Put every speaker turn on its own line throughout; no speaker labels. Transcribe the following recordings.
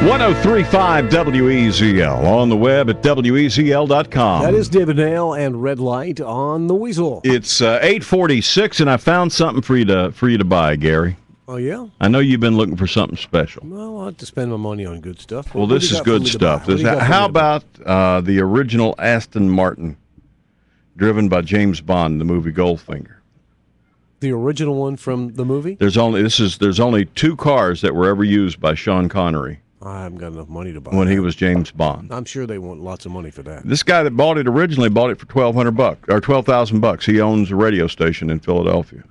1035 WEZL on the web at WEZL.com.
That is David Nail and Red Light on the Weasel.
It's 8:46, and I found something for you to buy, Gary.
Oh, yeah?
I know you've been looking for something special.
Well, I'll have to spend my money on good stuff.
Well, this is good stuff. How about the original Aston Martin, driven by James Bond, the movie Goldfinger?
The original one from the movie?
There's only two cars that were ever used by Sean Connery.
I haven't got enough money to buy
when
that.
he was James Bond.
I'm sure they want lots of money for that.
This guy that bought it originally bought it for $1,200 or $12,000. He owns a radio station in Philadelphia.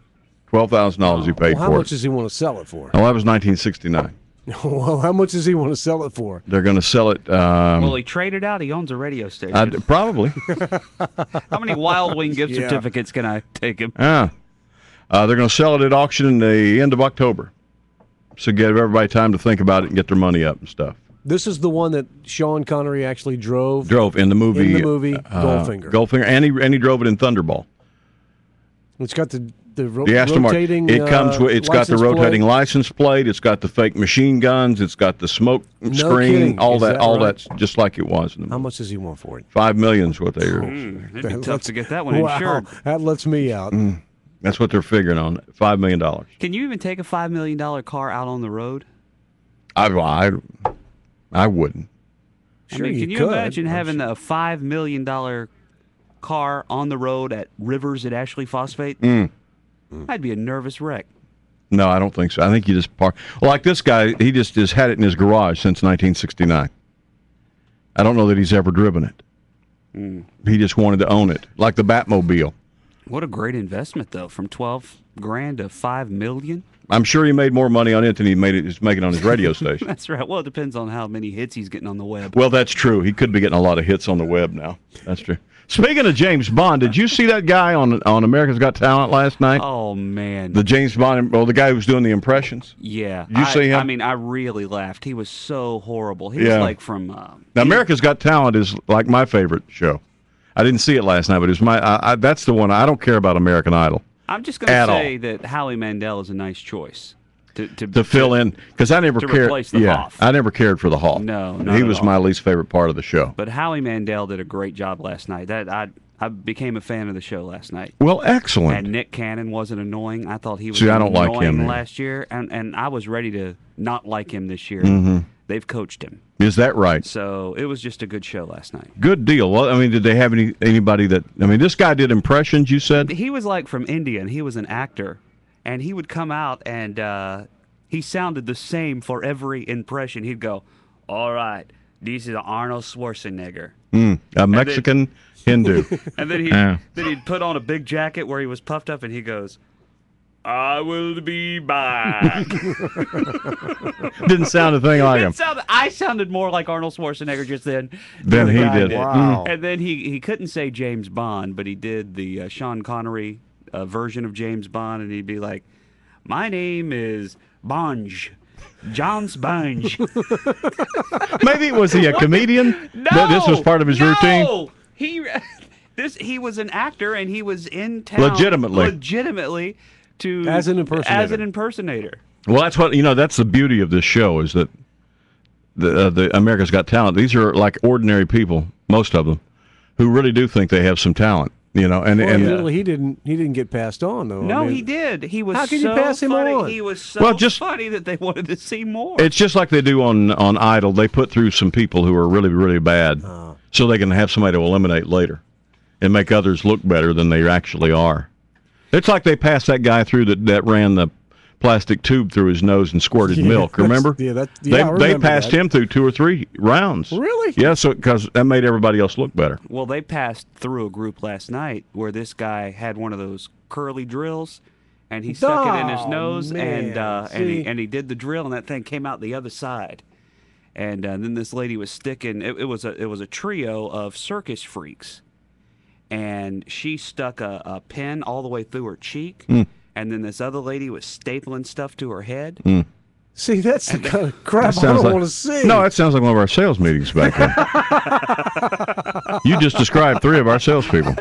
$12,000 he paid for it.
How much does he want to sell it for?
Oh, that was 1969.
Well, how much does he want to sell it for?
They're going to sell it.
Will he trade it out? He owns a radio station.
Probably.
How many Wild Wing gift certificates can I take him?
Yeah. They're going to sell it at auction in the end of October. So give everybody time to think about it and get their money up and stuff.
This is the one that Sean Connery actually drove
in the movie.
Goldfinger.
Goldfinger, and he drove it in Thunderball.
It's got the
Aston
rotating.
It comes with. It's got the rotating license plate. It's got the fake machine guns. It's got the smoke screen.
Kidding.
All that. All
right?
that's just like it was in the movie.
How much does he want for it?
$5 million is what they are.
It'd be tough to get that one insured.
That lets me out.
That's what they're figuring on. $5 million.
Can you even take a $5 million car out on the road?
I wouldn't.
Sure,
can you imagine having a $5 million car on the road at rivers at Ashley Phosphate? I'd be a nervous wreck.
No, I don't think so. I think you just park. Well, like this guy, he just has had it in his garage since 1969. I don't know that he's ever driven it. He just wanted to own it, like the Batmobile.
What a great investment, though, from $12,000 to $5 million.
I'm sure he made more money on it than he's making on his radio station.
That's right. Well, it depends on how many hits he's getting on the web.
Well, that's true. He could be getting a lot of hits on the web now. That's true. Speaking of James Bond, did you see that guy on America's Got Talent last night?
Oh, man.
The James Bond, the guy who was doing the impressions?
Yeah.
Did you see him?
I mean, I really laughed. He was so horrible. He was like from...
now, America's Got Talent is like my favorite show. I didn't see it last night, but it was that's the one. I don't care about American Idol.
I'm just going to say that Howie Mandel is a nice choice to
fill in, because I never cared.
Replace the Hoff.
I never cared for the Hoff.
No,
he was my least favorite part of the show.
But Howie Mandel did a great job last night. I became a fan of the show last night.
Well, excellent.
And Nick Cannon wasn't annoying. I thought he was
I don't like him
last year, and I was ready to not like him this year. They've coached him.
Is that right?
So it was just a good show last night.
Good deal. Well, I mean, did they have anybody that? I mean, this guy did impressions. You said
he was like from India, and he was an actor, and he would come out and he sounded the same for every impression. He'd go, "All right, this is Arnold Schwarzenegger."
A Mexican Hindu.
And then he'd put on a big jacket where he was puffed up, and he goes, "I will be back."
Didn't sound a thing like him.
I sounded more like Arnold Schwarzenegger just then
than he did.
Wow.
And then he couldn't say James Bond, but he did the Sean Connery version of James Bond, and he'd be like, "My name is Bonge. John Sponge."
Maybe was he a comedian?
No,
this was part of his routine.
He was an actor, and he was in town legitimately
as an
impersonator.
Well, that's what that's the beauty of this show, is that the America's Got Talent. These are like ordinary people, most of them, who really do think they have some talent. He
didn't get passed on though.
No, he did. He was.
How can you pass him on?
He was so funny that they wanted to see more.
It's just like they do on Idol. They put through some people who are really, really bad, so they can have somebody to eliminate later, and make others look better than they actually are. It's like they passed that guy through that ran the plastic tube through his nose and squirted milk. Remember? They passed him through 2 or 3 rounds.
Really?
Yeah, because that made everybody else look better.
Well, they passed through a group last night where this guy had one of those curly drills, and he stuck it in his nose, and he did the drill, and that thing came out the other side. And then this lady was sticking. It was a trio of circus freaks, and she stuck a pin all the way through her cheek. And then this other lady was stapling stuff to her head.
See, that's the kind of crap I don't want to see.
No, that sounds like one of our sales meetings back there. You just described 3 of our salespeople.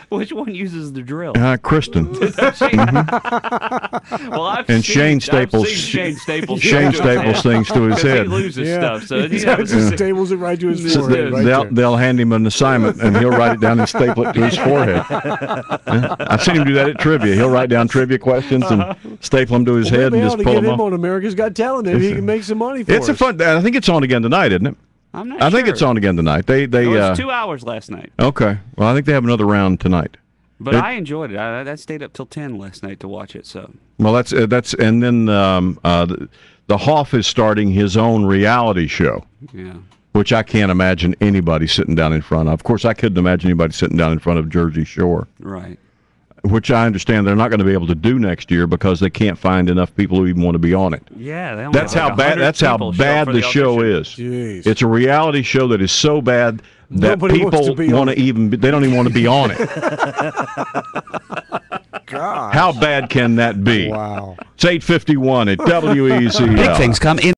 Which one uses the drill?
Kristen.
Well,
Shane Staples.
Shane Staples
things to his head.
He loses stuff, so he
staples it right to his forehead.
They'll hand him an assignment, and he'll write it down and staple it to his forehead. I've seen him do that at trivia. He'll write down trivia questions and staple them to his head and just pull them off.
Get him on America's Got Talent. Maybe he can make some money for us.
It's a fun. I think it's on again tonight, isn't it?
I'm not sure.
I think it's on again tonight. It
was 2 hours last night.
Okay. Well, I think they have another round tonight.
But I enjoyed it. I stayed up till 10 last night to watch it. So.
Well, that's and then the Hoff is starting his own reality show.
Yeah.
Which I can't imagine anybody sitting down in front of. Of course, I couldn't imagine anybody sitting down in front of Jersey Shore.
Right.
Which I understand they're not going to be able to do next year because they can't find enough people who even want to be on it.
Yeah,
that's how bad. That's how bad the show is.
Jeez.
It's a reality show that is so bad that people want to even. They don't even want to be on it.
God.
How bad can that be?
Wow.
It's 8:51 at WEZL.
Big things come in.